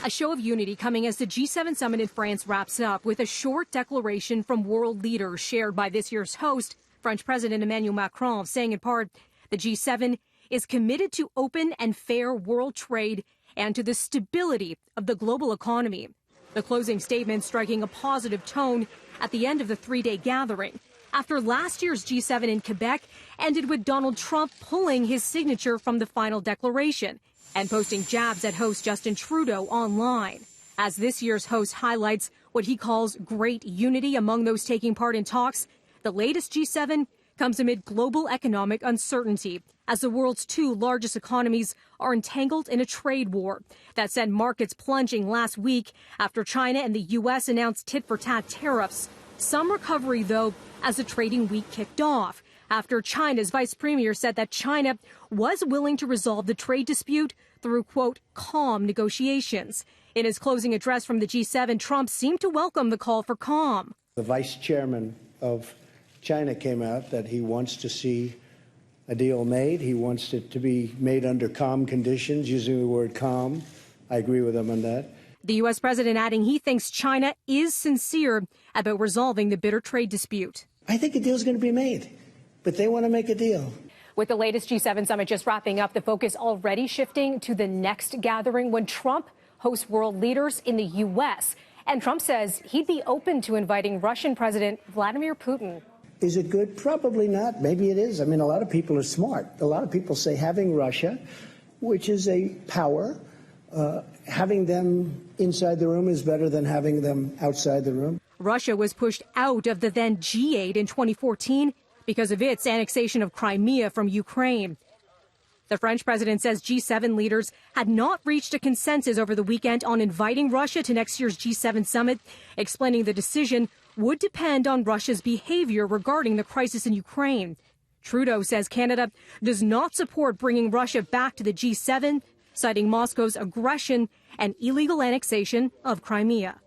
A show of unity coming as the G7 summit in France wraps up with a short declaration from world leaders shared by this year's host, French President Emmanuel Macron, saying in part, the G7 is committed to open and fair world trade and to the stability of the global economy. The closing statement striking a positive tone at the end of the three-day gathering, after last year's G7 in Quebec ended with Donald Trump pulling his signature from the final declaration and posting jabs at host Justin Trudeau online. As this year's host highlights what he calls great unity among those taking part in talks, the latest G7 comes amid global economic uncertainty as the world's two largest economies are entangled in a trade war that sent markets plunging last week after China and the U.S. announced tit-for-tat tariffs. Some recovery, though, as the trading week kicked off after China's vice premier said that China was willing to resolve the trade dispute through, quote, calm negotiations. In his closing address from the G7, Trump seemed to welcome the call for calm. The vice chairman of China came out that he wants to see a deal made. He wants it to be made under calm conditions, using the word calm. I agree with him on that. The U.S. president adding he thinks China is sincere about resolving the bitter trade dispute. I think a deal is going to be made, but they want to make a deal. With the latest G7 summit just wrapping up, the focus already shifting to the next gathering when Trump hosts world leaders in the U.S. And Trump says he'd be open to inviting Russian President Vladimir Putin. Is it good? Probably not. Maybe it is. I mean, a lot of people are smart. A lot of people say having Russia, which is a power, having them inside the room is better than having them outside the room. Russia was pushed out of the then G8 in 2014 because of its annexation of Crimea from Ukraine. The French president says G7 leaders had not reached a consensus over the weekend on inviting Russia to next year's G7 summit, explaining the decision would depend on Russia's behavior regarding the crisis in Ukraine. Trudeau says Canada does not support bringing Russia back to the G7, citing Moscow's aggression and illegal annexation of Crimea.